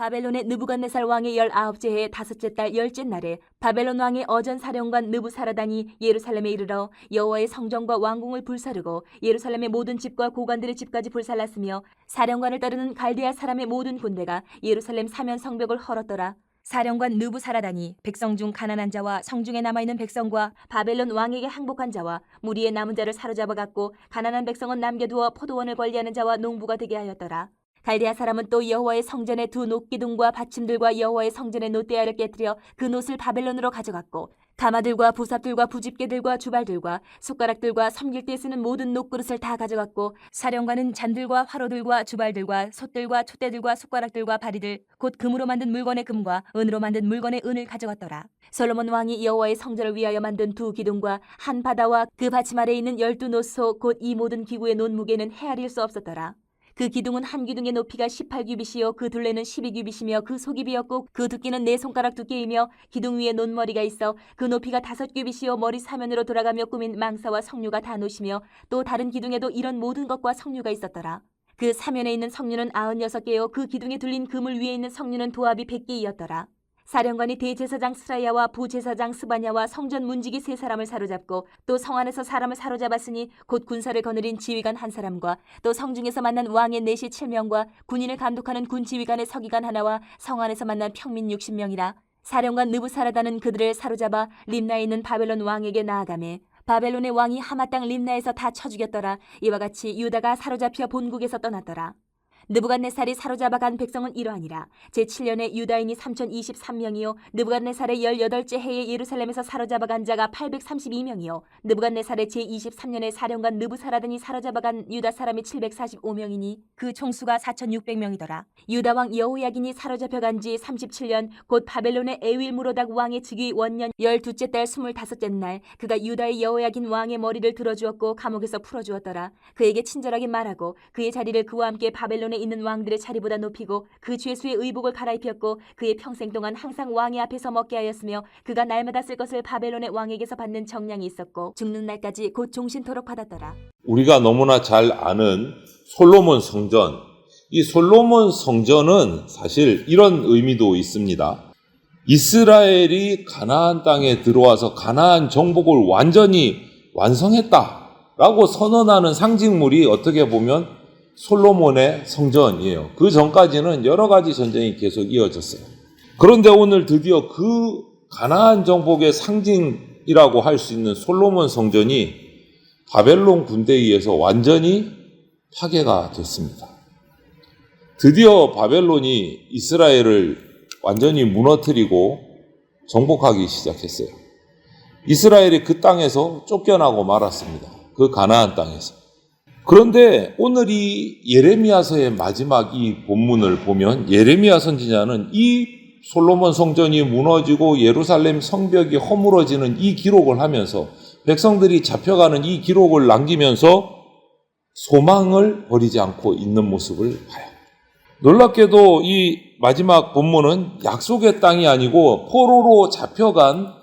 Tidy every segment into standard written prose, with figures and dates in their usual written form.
바벨론의 느부갓네살 왕의 19째 해 5째 달 10째 날에 바벨론 왕의 어전 사령관 느부사라단이 예루살렘에 이르러 여호와의 성전과 왕궁을 불사르고 예루살렘의 모든 집과 고관들의 집까지 불살랐으며 사령관을 따르는 갈대아 사람의 모든 군대가 예루살렘 사면 성벽을 헐었더라. 사령관 느부사라단이 백성 중 가난한 자와 성중에 남아있는 백성과 바벨론 왕에게 항복한 자와 무리의 남은 자를 사로잡아 갔고 가난한 백성은 남겨두어 포도원을 관리하는 자와 농부가 되게 하였더라. 갈대아 사람은 또 여호와의 성전의 두 놋기둥과 받침들과 여호와의 성전의 놋대야를 깨뜨려 그 놋을 바벨론으로 가져갔고 가마들과 부삽들과 부집게들과 주발들과 숟가락들과 섬길 때 쓰는 모든 놋그릇을 다 가져갔고 사령관은 잔들과 화로들과 주발들과 솥들과 촛대들과 숟가락들과 바리들 곧 금으로 만든 물건의 금과 은으로 만든 물건의 은을 가져갔더라. 솔로몬 왕이 여호와의 성전을 위하여 만든 두 기둥과 한 바다와 그 받침 아래에 있는 12놋소 곧 이 모든 기구의 놋 무게는 헤아릴 수 없었더라. 그 기둥은 한 기둥의 높이가 18규빗이요 그 둘레는 12규빗이며 그 속이 비었고 그 두께는 4손가락 두께이며 기둥 위에 논머리가 있어 그 높이가 5규빗이요 머리 사면으로 돌아가며 꾸민 망사와 석류가 다 노시며 또 다른 기둥에도 이런 모든 것과 석류가 있었더라. 그 사면에 있는 석류는 96개요 그 기둥에 둘린 그물 위에 있는 석류는 도합이 100개이었더라. 사령관이 대제사장 스라야와 부제사장 스바냐와 성전 문지기 3사람을 사로잡고 또 성 안에서 사람을 사로잡았으니 곧 군사를 거느린 지휘관 1사람과 또 성중에서 만난 왕의 내시 7명과 군인을 감독하는 군지휘관의 서기관 하나와 성 안에서 만난 평민 60명이라. 사령관 느부사라단은 그들을 사로잡아 림나에 있는 바벨론 왕에게 나아가매 바벨론의 왕이 하마 땅 림나에서 다 쳐 죽였더라. 이와 같이 유다가 사로잡혀 본국에서 떠났더라. 느부갓네살이 사로잡아간 백성은 이러하니라. 제7년에 유다인이 3023명이요 느부갓네살의 18째 해에 예루살렘에서 사로잡아간 자가 832명이요 느부갓네살의 제23년에 사령관 느부사라단이 사로잡아간 유다 사람이 745명이니 그 총수가 4600명이더라. 유다 왕 여호야긴이 사로잡혀간 지 37년 곧 바벨론의 에윌무로닥 왕의 즉위 원년 12째 달 25째 날 그가 유다의 여호야긴 왕의 머리를 들어주었고 감옥에서 풀어주었더라. 그에게 친절하게 말하고 그의 자리를 그와 함께 바벨론의 있는 왕들의 자리보다 높이고 그 죄수의 의복을 갈아입혔고 그의 평생 동안 항상 왕의 앞에서 먹게 하였으며 그가 날마다 쓸 것을 바벨론의 왕에게서 받는 정량이 있었고 죽는 날까지 곧 종신토록 받았더라. 우리가 너무나 잘 아는 솔로몬 성전, 이 솔로몬 성전은 사실 이런 의미도 있습니다. 이스라엘이 가나안 땅에 들어와서 가나안 정복을 완전히 완성했다라고 선언하는 상징물이 어떻게 보면 솔로몬의 성전이에요. 그 전까지는 여러 가지 전쟁이 계속 이어졌어요. 그런데 오늘 드디어 그 가나안 정복의 상징이라고 할 수 있는 솔로몬 성전이 바벨론 군대에 의해서 완전히 파괴가 됐습니다. 드디어 바벨론이 이스라엘을 완전히 무너뜨리고 정복하기 시작했어요. 이스라엘이 그 땅에서 쫓겨나고 말았습니다. 그 가나안 땅에서. 그런데 오늘 이 예레미야서의 마지막 이 본문을 보면 예레미야 선지자는 이 솔로몬 성전이 무너지고 예루살렘 성벽이 허물어지는 이 기록을 하면서 백성들이 잡혀가는 이 기록을 남기면서 소망을 버리지 않고 있는 모습을 봐요. 놀랍게도 이 마지막 본문은 약속의 땅이 아니고 포로로 잡혀간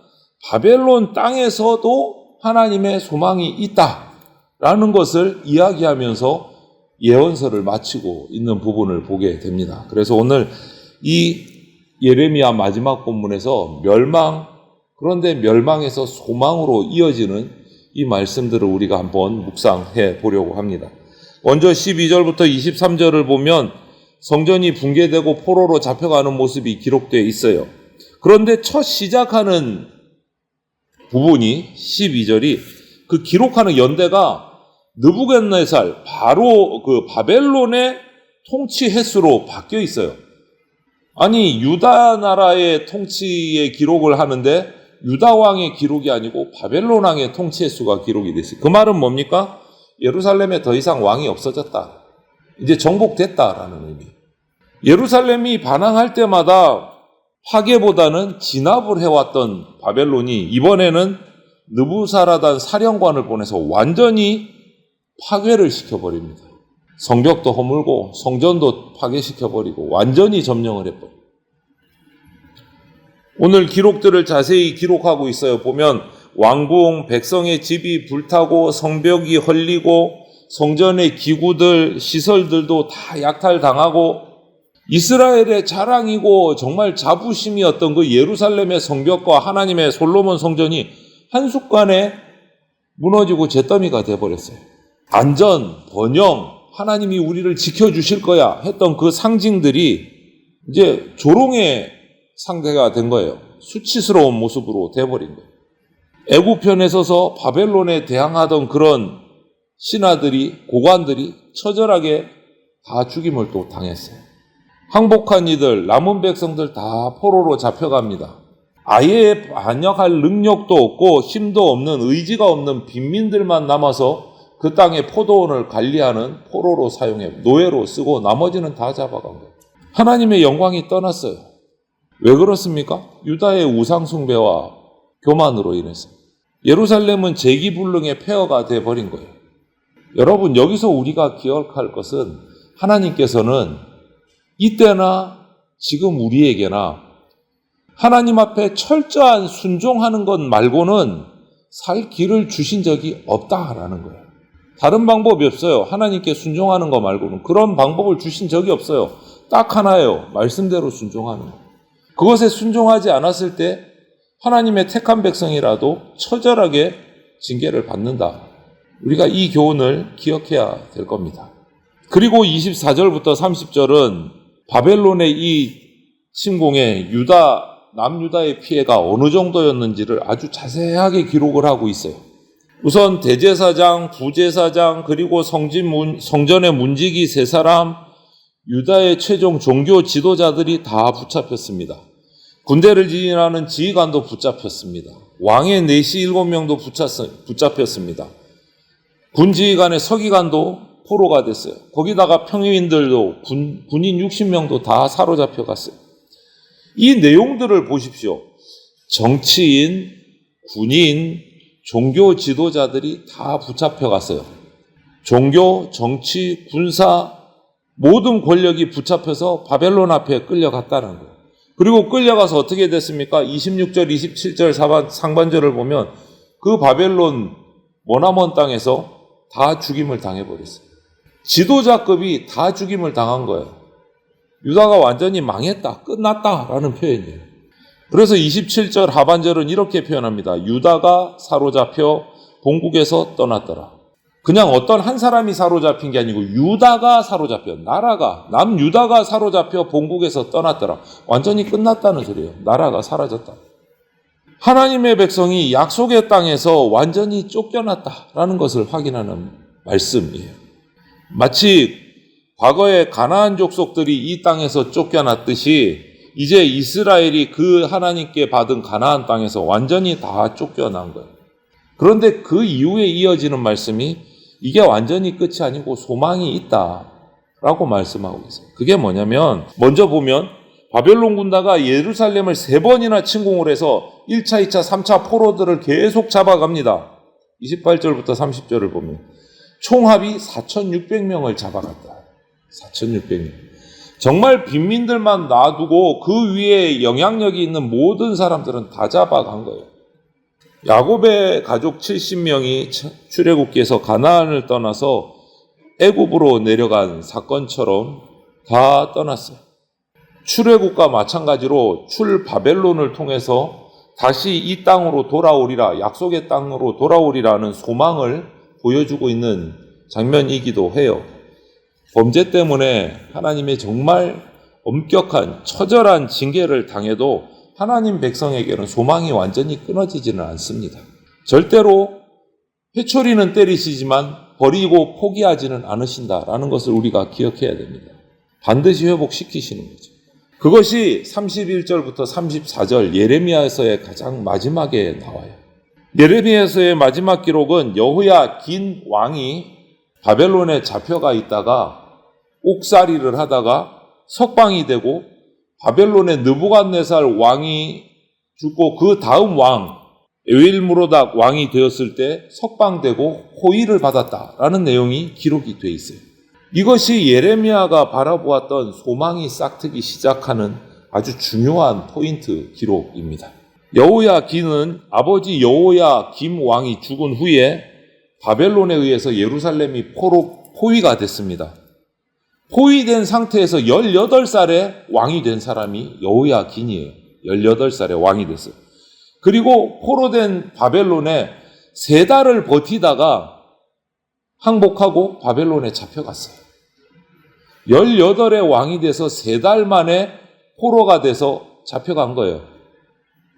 바벨론 땅에서도 하나님의 소망이 있다라는 것을 이야기하면서 예언서를 마치고 있는 부분을 보게 됩니다. 그래서 오늘 이 예레미야 마지막 본문에서 그런데 멸망에서 소망으로 이어지는 이 말씀들을 우리가 한번 묵상해 보려고 합니다. 먼저 12절부터 23절을 보면 성전이 붕괴되고 포로로 잡혀가는 모습이 기록되어 있어요. 그런데 첫 시작하는 부분이 12절이 그 기록하는 연대가 느부갓네살 바로 그 바벨론의 통치 횟수로 바뀌어 있어요. 아니 유다 나라의 통치의 기록을 하는데 유다 왕의 기록이 아니고 바벨론 왕의 통치 횟수가 기록이 됐어요. 그 말은 뭡니까? 예루살렘에 더 이상 왕이 없어졌다. 이제 정복됐다라는 의미. 예루살렘이 반항할 때마다 파괴보다는 진압을 해왔던 바벨론이 이번에는 느부사라단 사령관을 보내서 완전히 파괴를 시켜버립니다. 성벽도 허물고 성전도 파괴시켜버리고 완전히 점령을 해버려요. 오늘 기록들을 자세히 기록하고 있어요. 보면 왕궁, 백성의 집이 불타고 성벽이 헐리고 성전의 기구들, 시설들도 다 약탈당하고 이스라엘의 자랑이고 정말 자부심이었던 그 예루살렘의 성벽과 하나님의 솔로몬 성전이 한순간에 무너지고 잿더미가 되어버렸어요. 안전, 번영, 하나님이 우리를 지켜주실 거야 했던 그 상징들이 이제 조롱의 상대가 된 거예요. 수치스러운 모습으로 돼버린 거예요. 애굽편에 서서 바벨론에 대항하던 그런 신하들이, 고관들이 처절하게 다 죽임을 또 당했어요. 항복한 이들, 남은 백성들 다 포로로 잡혀갑니다. 아예 반역할 능력도 없고 힘도 없는, 의지가 없는 빈민들만 남아서 그 땅의 포도원을 관리하는 포로로 사용해 노예로 쓰고 나머지는 다 잡아간 거예요. 하나님의 영광이 떠났어요. 왜 그렇습니까? 유다의 우상 숭배와 교만으로 인해서. 예루살렘은 재기불능의 폐허가 되어버린 거예요. 여러분, 여기서 우리가 기억할 것은 하나님께서는 이때나 지금 우리에게나 하나님 앞에 철저한 순종하는 것 말고는 살 길을 주신 적이 없다라는 거예요. 다른 방법이 없어요. 하나님께 순종하는 것 말고는 그런 방법을 주신 적이 없어요. 딱 하나예요. 말씀대로 순종하는 거. 그것에 순종하지 않았을 때 하나님의 택한 백성이라도 처절하게 징계를 받는다. 우리가 이 교훈을 기억해야 될 겁니다. 그리고 24절부터 30절은 바벨론의 이 침공에 남유다의 피해가 어느 정도였는지를 아주 자세하게 기록을 하고 있어요. 우선 대제사장, 부제사장, 그리고 성전의 문지기 3사람, 유다의 최종 종교 지도자들이 다 붙잡혔습니다. 군대를 지휘하는 지휘관도 붙잡혔습니다. 왕의 내시 7명도 붙잡혔습니다. 군 지휘관의 서기관도 포로가 됐어요. 거기다가 평민들도 군인 60명도 다 사로잡혀 갔어요. 이 내용들을 보십시오. 정치인, 군인, 종교 지도자들이 다 붙잡혀 갔어요. 종교, 정치, 군사 모든 권력이 붙잡혀서 바벨론 앞에 끌려갔다는 거예요. 그리고 끌려가서 어떻게 됐습니까? 26절, 27절 상반절을 보면 그 바벨론 머나먼 땅에서 다 죽임을 당해버렸어요. 지도자급이 다 죽임을 당한 거예요. 유다가 완전히 망했다, 끝났다라는 표현이에요. 그래서 27절 하반절은 이렇게 표현합니다. 유다가 사로잡혀 본국에서 떠났더라. 그냥 어떤 한 사람이 사로잡힌 게 아니고 유다가 사로잡혀, 나라가, 남유다가 사로잡혀 본국에서 떠났더라. 완전히 끝났다는 소리예요. 나라가 사라졌다. 하나님의 백성이 약속의 땅에서 완전히 쫓겨났다라는 것을 확인하는 말씀이에요. 마치 과거에 가나안 족속들이 이 땅에서 쫓겨났듯이 이제 이스라엘이 그 하나님께 받은 가나안 땅에서 완전히 다 쫓겨난 거예요. 그런데 그 이후에 이어지는 말씀이 이게 완전히 끝이 아니고 소망이 있다라고 말씀하고 있어요. 그게 뭐냐면 먼저 보면 바벨론 군대가 예루살렘을 3번이나 침공을 해서 1차, 2차, 3차 포로들을 계속 잡아갑니다. 28절부터 30절을 보면 총합이 4,600명을 잡아갔다. 4,600명. 정말 빈민들만 놔두고 그 위에 영향력이 있는 모든 사람들은 다 잡아간 거예요. 야곱의 가족 70명이 출애굽기에서 가나안을 떠나서 애굽으로 내려간 사건처럼 다 떠났어요. 출애굽과 마찬가지로 출바벨론을 통해서 다시 이 땅으로 돌아오리라, 약속의 땅으로 돌아오리라는 소망을 보여주고 있는 장면이기도 해요. 범죄 때문에 하나님의 정말 엄격한 처절한 징계를 당해도 하나님 백성에게는 소망이 완전히 끊어지지는 않습니다. 절대로 회초리는 때리시지만 버리고 포기하지는 않으신다라는 것을 우리가 기억해야 됩니다. 반드시 회복시키시는 거죠. 그것이 31절부터 34절 예레미야서의 가장 마지막에 나와요. 예레미야서의 마지막 기록은 여호야긴 왕이 바벨론에 잡혀가 있다가 옥살이를 하다가 석방이 되고 바벨론의 느부갓네살 왕이 죽고 그 다음 왕 에윌무로닥 왕이 되었을 때 석방되고 호의를 받았다라는 내용이 기록이 되어 있어요. 이것이 예레미야가 바라보았던 소망이 싹트기 시작하는 아주 중요한 포인트 기록입니다. 여호야긴은 아버지 여호야김 왕이 죽은 후에 바벨론에 의해서 예루살렘이 포위가 됐습니다. 포위된 상태에서 18살에 왕이 된 사람이 여호야긴이에요. 18살에 왕이 됐어요. 그리고 포로된 바벨론에 3달을 버티다가 항복하고 바벨론에 잡혀갔어요. 18의 왕이 돼서 3달 만에 포로가 돼서 잡혀간 거예요.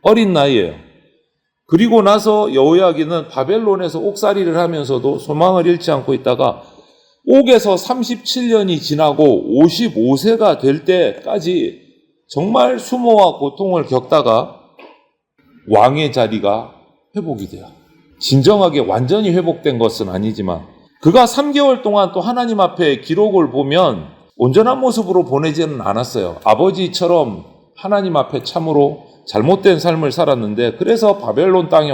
어린 나이에요. 그리고 나서 여호야긴은 바벨론에서 옥살이를 하면서도 소망을 잃지 않고 있다가 옥에서 37년이 지나고 55세가 될 때까지 정말 수모와 고통을 겪다가 왕의 자리가 회복이 돼요. 진정하게 완전히 회복된 것은 아니지만 그가 3개월 동안 또 하나님 앞에 기록을 보면 온전한 모습으로 보내지는 않았어요. 아버지처럼 하나님 앞에 참으로 잘못된 삶을 살았는데 그래서 바벨론 땅에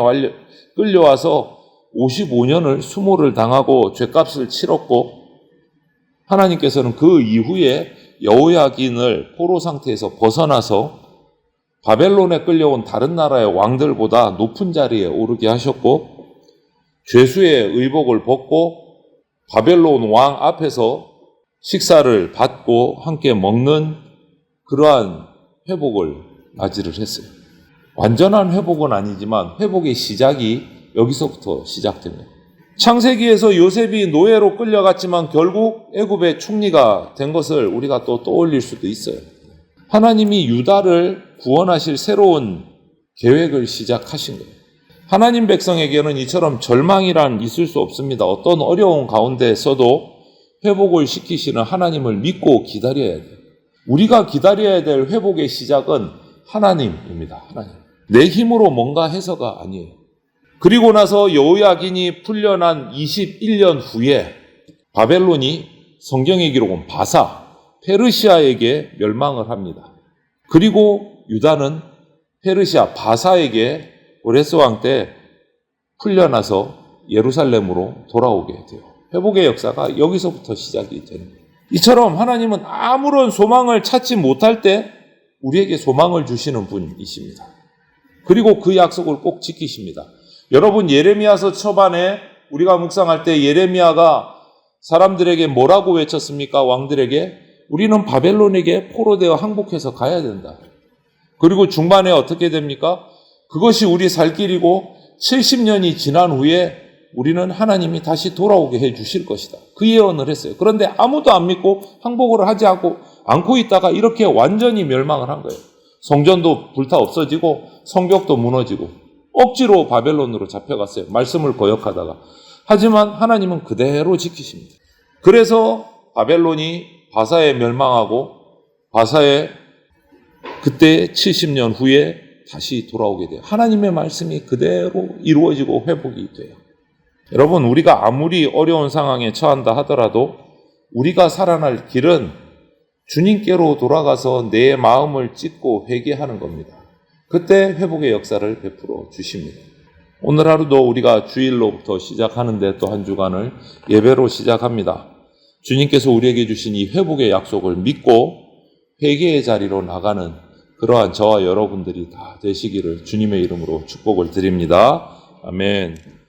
끌려와서 55년을 수모를 당하고 죗값을 치렀고 하나님께서는 그 이후에 여호야긴을 포로 상태에서 벗어나서 바벨론에 끌려온 다른 나라의 왕들보다 높은 자리에 오르게 하셨고 죄수의 의복을 벗고 바벨론 왕 앞에서 식사를 받고 함께 먹는 그러한 회복을 맞이를 했어요. 완전한 회복은 아니지만 회복의 시작이 여기서부터 시작됩니다. 창세기에서 요셉이 노예로 끌려갔지만 결국 애굽의 총리가 된 것을 우리가 또 떠올릴 수도 있어요. 하나님이 유다를 구원하실 새로운 계획을 시작하신 거예요. 하나님 백성에게는 이처럼 절망이란 있을 수 없습니다. 어떤 어려운 가운데서도 회복을 시키시는 하나님을 믿고 기다려야 돼요. 우리가 기다려야 될 회복의 시작은 하나님입니다. 하나님. 내 힘으로 뭔가 해서가 아니에요. 그리고 나서 여호야긴이 풀려난 21년 후에 바벨론이 성경의 기록은 바사, 페르시아에게 멸망을 합니다. 그리고 유다는 페르시아, 바사에게 고레스 왕 때 풀려나서 예루살렘으로 돌아오게 돼요. 회복의 역사가 여기서부터 시작이 됩니다. 이처럼 하나님은 아무런 소망을 찾지 못할 때 우리에게 소망을 주시는 분이십니다. 그리고 그 약속을 꼭 지키십니다. 여러분 예레미야서 초반에 우리가 묵상할 때 예레미야가 사람들에게 뭐라고 외쳤습니까? 왕들에게 우리는 바벨론에게 포로되어 항복해서 가야 된다. 그리고 중반에 어떻게 됩니까? 그것이 우리 살 길이고 70년이 지난 후에 우리는 하나님이 다시 돌아오게 해 주실 것이다. 그 예언을 했어요. 그런데 아무도 안 믿고 항복을 하지 않고 있다가 이렇게 완전히 멸망을 한 거예요. 성전도 불타 없어지고 성벽도 무너지고 억지로 바벨론으로 잡혀갔어요. 말씀을 거역하다가. 하지만 하나님은 그대로 지키십니다. 그래서 바벨론이 바사에 멸망하고 바사에 그때 70년 후에 다시 돌아오게 돼요. 하나님의 말씀이 그대로 이루어지고 회복이 돼요. 여러분 우리가 아무리 어려운 상황에 처한다 하더라도 우리가 살아날 길은 주님께로 돌아가서 내 마음을 찢고 회개하는 겁니다. 그때 회복의 역사를 베풀어 주십니다. 오늘 하루도 우리가 주일로부터 시작하는데 또 한 주간을 예배로 시작합니다. 주님께서 우리에게 주신 이 회복의 약속을 믿고 회개의 자리로 나가는 그러한 저와 여러분들이 다 되시기를 주님의 이름으로 축복을 드립니다. 아멘.